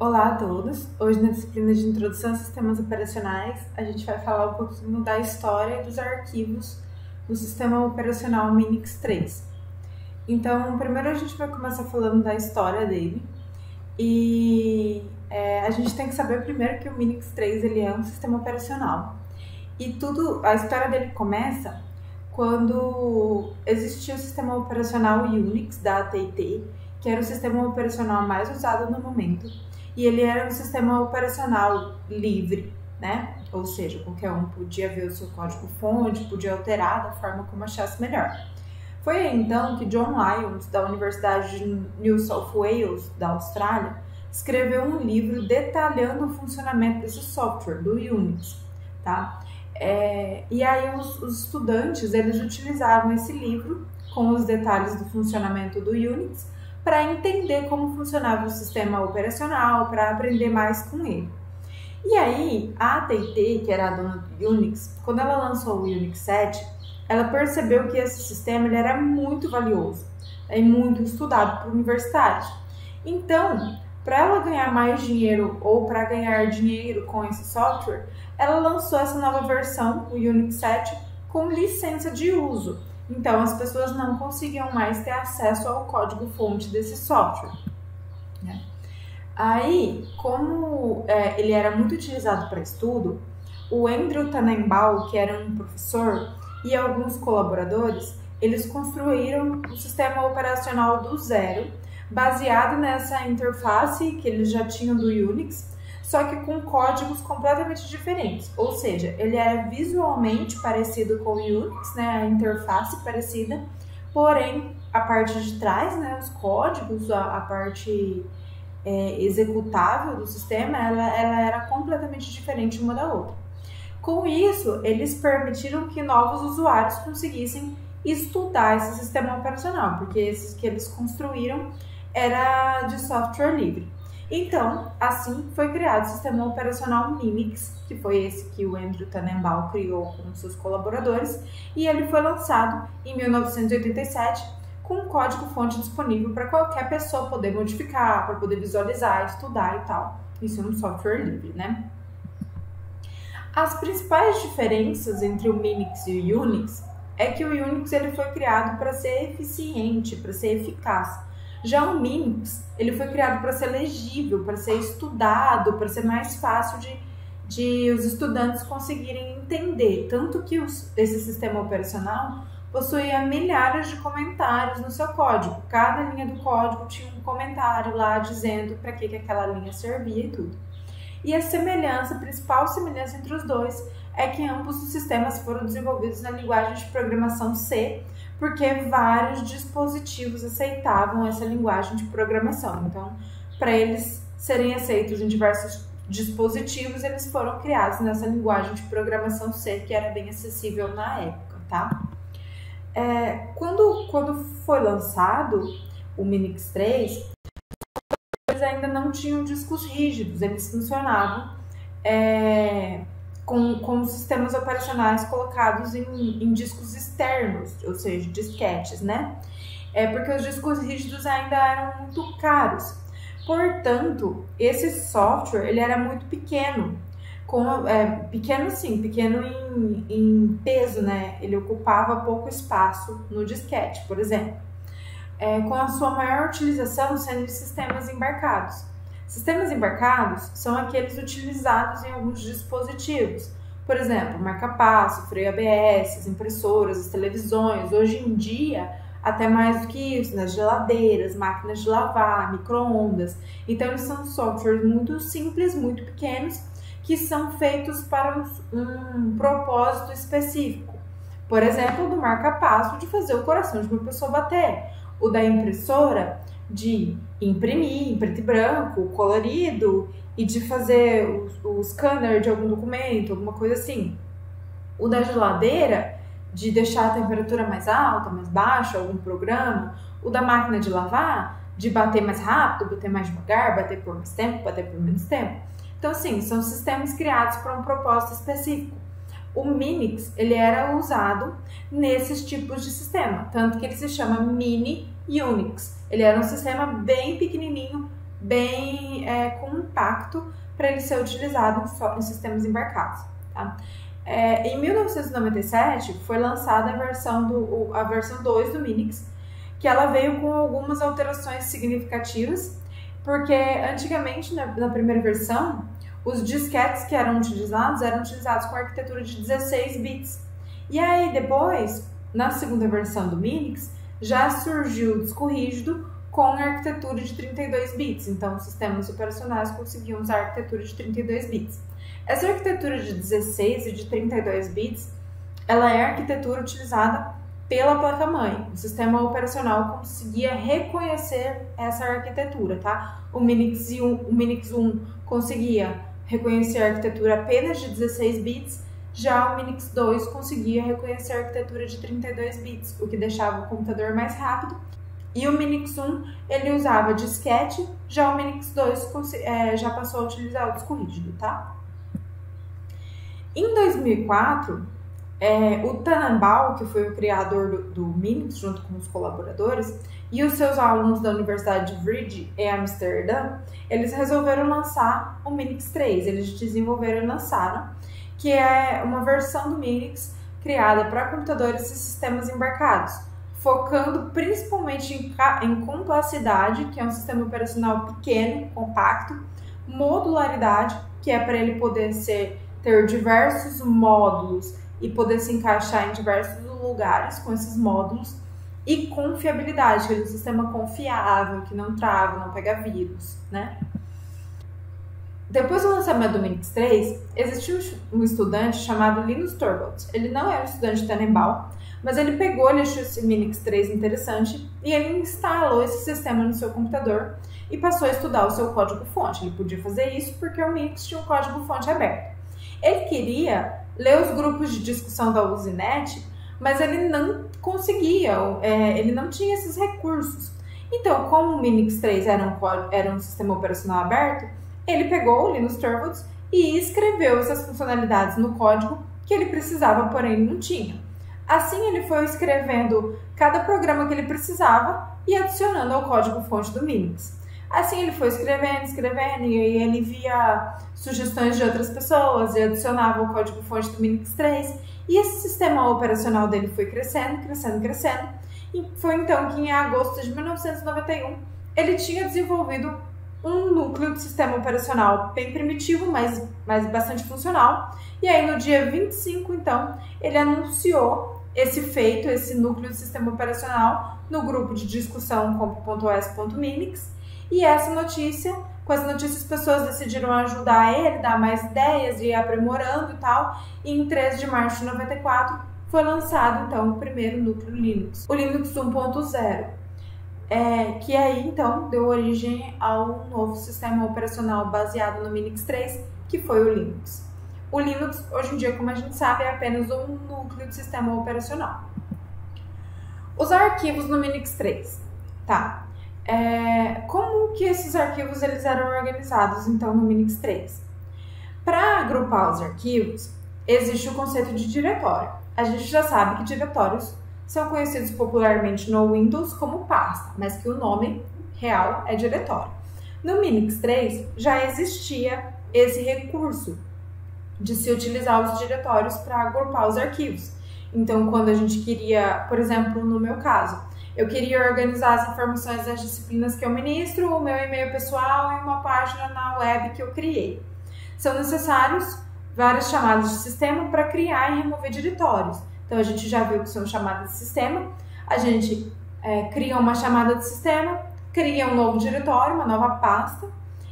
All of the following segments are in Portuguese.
Olá a todos! Hoje na disciplina de Introdução a Sistemas Operacionais, a gente vai falar um pouquinho da história e dos arquivos do sistema operacional Minix 3. Então, primeiro a gente vai começar falando da história dele e a gente tem que saber primeiro que o Minix 3 ele é um sistema operacional e a história dele começa quando existia o sistema operacional Unix da AT&T, que era o sistema operacional mais usado no momento. E ele era um sistema operacional livre, né? Ou seja, qualquer um podia ver o seu código-fonte, podia alterar da forma como achasse melhor. Foi aí, então, que John Lyons, da Universidade de New South Wales, da Austrália, escreveu um livro detalhando o funcionamento desse software, do Unix, tá? E aí os estudantes, eles utilizavam esse livro com os detalhes do funcionamento do Unix para entender como funcionava o sistema operacional, para aprender mais com ele. E aí, a AT&T, que era a dona do Unix, quando ela lançou o Unix 7, ela percebeu que esse sistema ele era muito valioso e muito estudado por universitários. Então, para ela ganhar mais dinheiro ou para ganhar dinheiro com esse software, ela lançou essa nova versão, o Unix 7, com licença de uso. Então, as pessoas não conseguiam mais ter acesso ao código-fonte desse software, né? Aí, como ele era muito utilizado para estudo, o Andrew Tannenbaum, que era um professor, e alguns colaboradores, eles construíram um sistema operacional do zero, baseado nessa interface que eles já tinham do Unix, só que com códigos completamente diferentes, ou seja, ele era visualmente parecido com o Unix, né, a interface parecida, porém a parte de trás, né, os códigos, a parte executável do sistema, ela era completamente diferente uma da outra. Com isso, eles permitiram que novos usuários conseguissem estudar esse sistema operacional, porque esses que eles construíram era de software livre. Então, assim foi criado o sistema operacional Minix, que foi esse que o Andrew Tannenbaum criou com seus colaboradores, e ele foi lançado em 1987 com um código-fonte disponível para qualquer pessoa poder modificar, para poder visualizar, estudar e tal. Isso é um software livre, né? As principais diferenças entre o Minix e o Unix é que o Unix ele foi criado para ser eficiente, para ser eficaz. Já o Minix, ele foi criado para ser legível, para ser estudado, para ser mais fácil de os estudantes conseguirem entender. Tanto que esse sistema operacional possuía milhares de comentários no seu código. Cada linha do código tinha um comentário lá dizendo para que aquela linha servia e tudo. E a principal semelhança entre os dois é que ambos os sistemas foram desenvolvidos na linguagem de programação C, porque vários dispositivos aceitavam essa linguagem de programação. Então, para eles serem aceitos em diversos dispositivos, eles foram criados nessa linguagem de programação C, que era bem acessível na época, tá? Quando foi lançado o Minix 3, eles ainda não tinham discos rígidos, eles funcionavam com sistemas operacionais colocados em discos externos, ou seja, disquetes, né? Porque os discos rígidos ainda eram muito caros. Portanto, esse software ele era muito pequeno, pequeno em peso, né? Ele ocupava pouco espaço no disquete, por exemplo. Com a sua maior utilização sendo de sistemas embarcados. Sistemas embarcados são aqueles utilizados em alguns dispositivos, por exemplo, marca-passo, freio ABS, as impressoras, as televisões, hoje em dia, até mais do que isso, nas geladeiras, máquinas de lavar, micro-ondas. Então, eles são softwares muito simples, muito pequenos, que são feitos para um propósito específico. Por exemplo, do marca-passo de fazer o coração de uma pessoa bater, o da impressora de imprimir em preto e branco, colorido, e de fazer o scanner de algum documento, alguma coisa assim. O da geladeira, de deixar a temperatura mais alta, mais baixa, algum programa. O da máquina de lavar, de bater mais rápido, bater mais devagar, bater por mais tempo, bater por menos tempo. Então, assim, são sistemas criados para um propósito específico. O Minix, ele era usado nesses tipos de sistema, tanto que ele se chama Mini Unix. Ele era um sistema bem pequenininho, bem compacto para ele ser utilizado em sistemas embarcados. Tá? Em 1997 foi lançada a versão 2 do Minix, que ela veio com algumas alterações significativas, porque antigamente, na primeira versão, os disquetes que eram utilizados com arquitetura de 16 bits. E aí depois, na segunda versão do Minix, já surgiu o disco rígido com a arquitetura de 32 bits. Então, os sistemas operacionais conseguiam usar a arquitetura de 32 bits. Essa arquitetura de 16 e de 32 bits, ela é a arquitetura utilizada pela placa-mãe. O sistema operacional conseguia reconhecer essa arquitetura, tá? O Minix 1 conseguia reconhecer a arquitetura apenas de 16 bits, já o Minix 2 conseguia reconhecer a arquitetura de 32 bits, o que deixava o computador mais rápido. E o Minix 1 ele usava disquete, já o Minix 2 já passou a utilizar o disco rígido, tá? Em 2004, o Tannenbaum, que foi o criador do Minix, junto com os colaboradores, e os seus alunos da Universidade de Vrije, em Amsterdã, eles resolveram lançar o Minix 3. Eles desenvolveram e lançaram, que é uma versão do Minix criada para computadores e sistemas embarcados, focando principalmente em complexidade, que é um sistema operacional pequeno, compacto, modularidade, que é para ele poder ter diversos módulos e poder se encaixar em diversos lugares com esses módulos, e confiabilidade, que é um sistema confiável, que não trava, não pega vírus, né? Depois do lançamento do Minix 3, existiu um estudante chamado Linus Torvalds. Ele não era um estudante de Tannenbaum, mas ele achou esse Minix 3 interessante e ele instalou esse sistema no seu computador e passou a estudar o seu código-fonte. Ele podia fazer isso porque o Minix tinha um código-fonte aberto. Ele queria ler os grupos de discussão da Usenet, mas ele não conseguia, ele não tinha esses recursos. Então, como o Minix 3 era um sistema operacional aberto, ele pegou o Linus Torvalds e escreveu essas funcionalidades no código que ele precisava, porém não tinha. Assim, ele foi escrevendo cada programa que ele precisava e adicionando ao código-fonte do Minix. Assim, ele foi escrevendo, e aí ele via sugestões de outras pessoas e adicionava o código-fonte do Minix 3. E esse sistema operacional dele foi crescendo. E foi então que, em agosto de 1991, ele tinha desenvolvido um núcleo de sistema operacional bem primitivo, mas bastante funcional. E aí, no dia 25, então, ele anunciou esse núcleo de sistema operacional no grupo de discussão comp.os.minix. E com essa notícia, as pessoas decidiram ajudar ele, dar mais ideias e ir aprimorando e tal. E em 13 de março de 94 foi lançado, então, o primeiro núcleo Linux, o Linux 1.0. Que aí, então, deu origem ao novo sistema operacional baseado no Minix 3, que foi o Linux. O Linux, hoje em dia, como a gente sabe, é apenas um núcleo de sistema operacional. Os arquivos no Minix 3, tá? Como que esses arquivos eles eram organizados, então, no Minix 3? Para agrupar os arquivos, existe o conceito de diretório. A gente já sabe que diretórios são conhecidos popularmente no Windows como pasta, mas que o nome real é diretório. No Minix 3 já existia esse recurso de se utilizar os diretórios para agrupar os arquivos. Então, quando a gente queria, por exemplo, no meu caso, eu queria organizar as informações das disciplinas que eu ministro, o meu e-mail pessoal e uma página na web que eu criei. São necessários várias chamadas de sistema para criar e remover diretórios. Então, a gente já viu que são chamadas de sistema, a gente cria uma chamada de sistema, cria um novo diretório, uma nova pasta,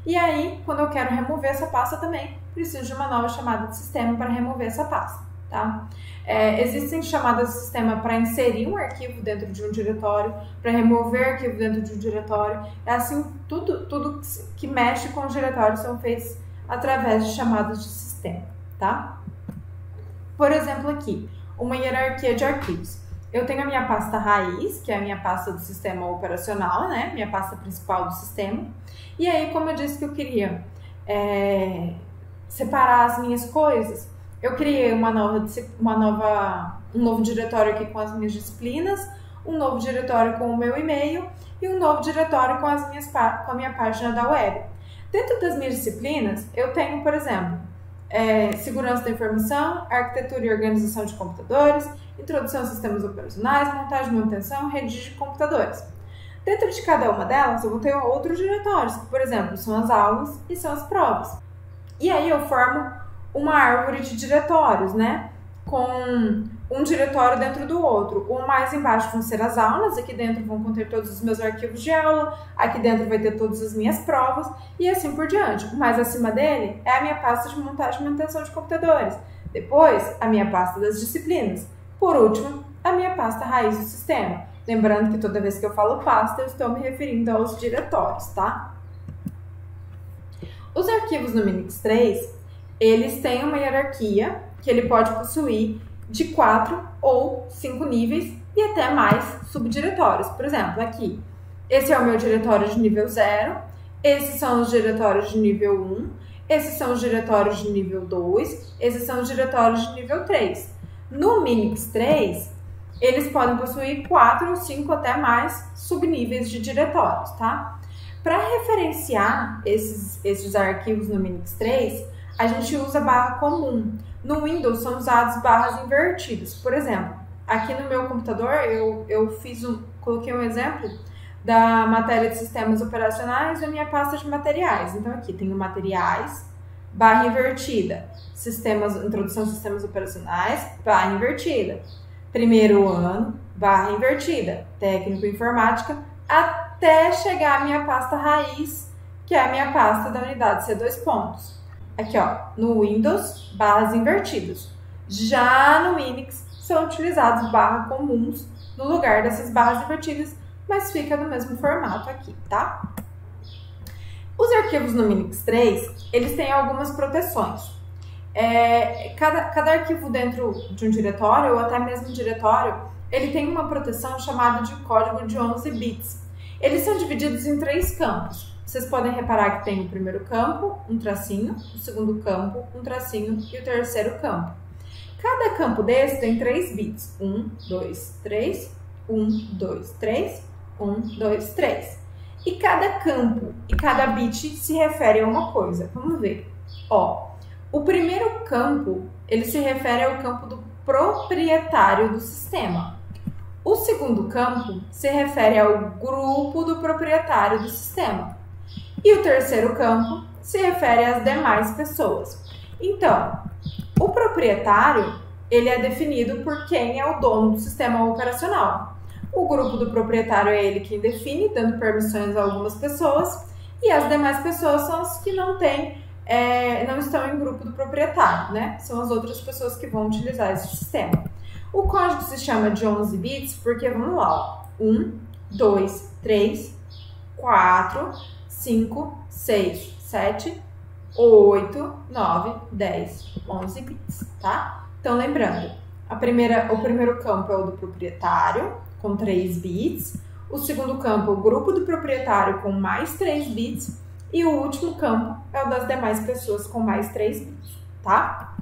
e aí, quando eu quero remover essa pasta também, preciso de uma nova chamada de sistema para remover essa pasta, tá? Existem chamadas de sistema para inserir um arquivo dentro de um diretório, para remover arquivo dentro de um diretório, assim, tudo que mexe com o diretório são feitos através de chamadas de sistema, tá? Por exemplo, aqui, uma hierarquia de arquivos. Eu tenho a minha pasta raiz, que é a minha pasta do sistema operacional, né? Minha pasta principal do sistema. E aí, como eu disse que eu queria separar as minhas coisas, eu criei um novo diretório aqui com as minhas disciplinas, um novo diretório com o meu e-mail e um novo diretório com a minha página da web. Dentro das minhas disciplinas, eu tenho, por exemplo, segurança da informação, arquitetura e organização de computadores, introdução a sistemas operacionais, montagem e manutenção, rede de computadores. Dentro de cada uma delas, eu vou ter outros diretórios, que, por exemplo, são as aulas e são as provas. E aí eu formo uma árvore de diretórios, né? Com um diretório dentro do outro. O mais embaixo vão ser as aulas, aqui dentro vão conter todos os meus arquivos de aula, aqui dentro vai ter todas as minhas provas e assim por diante. O mais acima dele é a minha pasta de montagem e manutenção de computadores. Depois, a minha pasta das disciplinas. Por último, a minha pasta raiz do sistema. Lembrando que toda vez que eu falo pasta, eu estou me referindo aos diretórios, tá? Os arquivos no Minix 3, eles têm uma hierarquia que ele pode possuir de 4 ou 5 níveis e até mais subdiretórios. Por exemplo, aqui, esse é o meu diretório de nível 0, esses são os diretórios de nível 1, esses são os diretórios de nível 2, esses são os diretórios de nível 3. No Minix 3, eles podem possuir 4 ou 5 até mais subníveis de diretórios, tá? Para referenciar esses arquivos no Minix 3, a gente usa barra comum. No Windows são usadas barras invertidas. Por exemplo, aqui no meu computador coloquei um exemplo da matéria de sistemas operacionais da minha pasta de materiais. Então aqui tenho materiais, barra invertida, introdução a sistemas operacionais, barra invertida, primeiro ano, barra invertida, técnico informática, até chegar à minha pasta raiz, que é a minha pasta da unidade C2 pontos. Aqui, ó, no Windows, barras invertidas. Já no Minix, são utilizados barras comuns no lugar dessas barras invertidas, mas fica no mesmo formato aqui, tá? Os arquivos no Minix 3, eles têm algumas proteções. Cada arquivo dentro de um diretório, ou até mesmo um diretório, ele tem uma proteção chamada de código de 11 bits. Eles são divididos em 3 campos. Vocês podem reparar que tem o primeiro campo, um tracinho, o segundo campo, um tracinho e o terceiro campo. Cada campo desse tem 3 bits. 1, 2, 3, 1, 2, 3, 1, 2, 3. E cada campo e cada bit se refere a uma coisa. Vamos ver. Ó, o primeiro campo, ele se refere ao campo do proprietário do sistema. O segundo campo se refere ao grupo do proprietário do sistema. E o terceiro campo se refere às demais pessoas. Então, o proprietário, ele é definido por quem é o dono do sistema operacional. O grupo do proprietário é ele quem define, dando permissões a algumas pessoas, e as demais pessoas são as que não estão em grupo do proprietário, né? São as outras pessoas que vão utilizar esse sistema. O código se chama de 11 bits porque, vamos lá, 1, 2, 3, 4, 5, 6, 7, 8, 9, 10, 11 bits, tá? Então, lembrando, o primeiro campo é o do proprietário, com 3 bits. O segundo campo é o grupo do proprietário, com mais 3 bits. E o último campo é o das demais pessoas, com mais 3 bits, tá?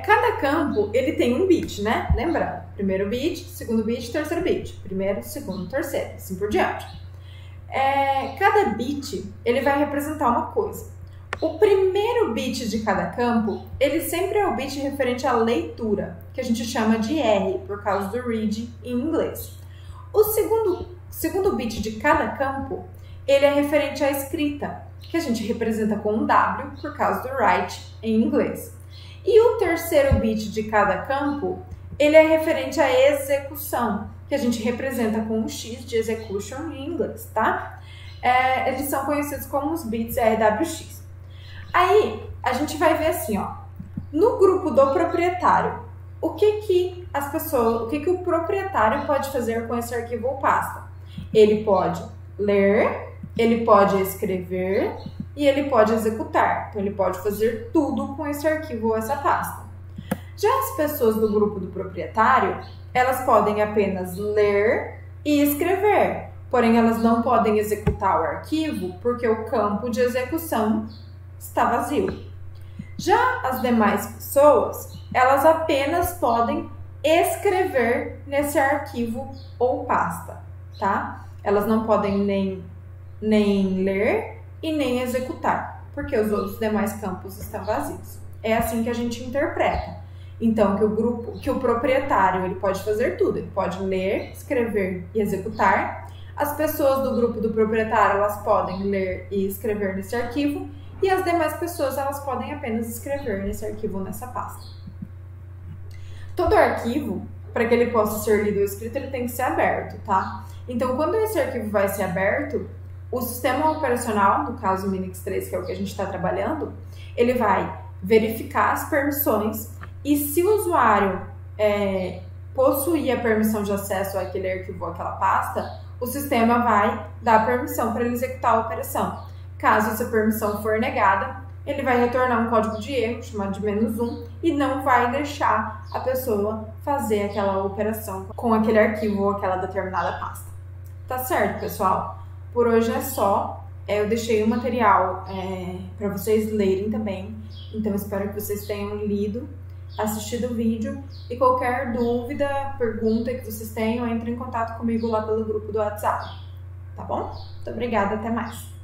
Cada campo, ele tem um bit, né? Lembrando, primeiro bit, segundo bit, terceiro bit. Primeiro, segundo, terceiro, assim por diante. Cada bit, ele vai representar uma coisa. O primeiro bit de cada campo, ele sempre é o bit referente à leitura, que a gente chama de R, por causa do read em inglês. O segundo bit de cada campo, ele é referente à escrita, que a gente representa com um W, por causa do write em inglês. E o terceiro bit de cada campo, ele é referente à execução, que a gente representa com um X de execution em inglês, tá? Eles são conhecidos como os bits RWX. Aí, a gente vai ver assim, ó, no grupo do proprietário, o que o proprietário pode fazer com esse arquivo ou pasta? Ele pode ler, ele pode escrever e ele pode executar. Então, ele pode fazer tudo com esse arquivo ou essa pasta. Já as pessoas do grupo do proprietário, elas podem apenas ler e escrever, porém elas não podem executar o arquivo porque o campo de execução está vazio. Já as demais pessoas, elas apenas podem escrever nesse arquivo ou pasta, tá? Elas não podem nem ler e nem executar, porque os outros demais campos estão vazios. É assim que a gente interpreta. Então, que o proprietário ele pode fazer tudo, ele pode ler, escrever e executar. As pessoas do grupo do proprietário, elas podem ler e escrever nesse arquivo, e as demais pessoas, elas podem apenas escrever nesse arquivo, nessa pasta. Todo arquivo, para que ele possa ser lido ou escrito, ele tem que ser aberto, tá? Então, quando esse arquivo vai ser aberto, o sistema operacional, no caso o Minix 3, que é o que a gente está trabalhando, ele vai verificar as permissões e se o usuário possuir a permissão de acesso àquele arquivo ou àquela pasta, o sistema vai dar permissão para ele executar a operação. Caso essa permissão for negada, ele vai retornar um código de erro chamado de -1 e não vai deixar a pessoa fazer aquela operação com aquele arquivo ou aquela determinada pasta. Tá certo, pessoal? Por hoje é só. Eu deixei o material para vocês lerem também, então espero que vocês tenham lido, assistido o vídeo, e qualquer dúvida, pergunta que vocês tenham, entre em contato comigo lá pelo grupo do WhatsApp, tá bom? Muito obrigada, até mais!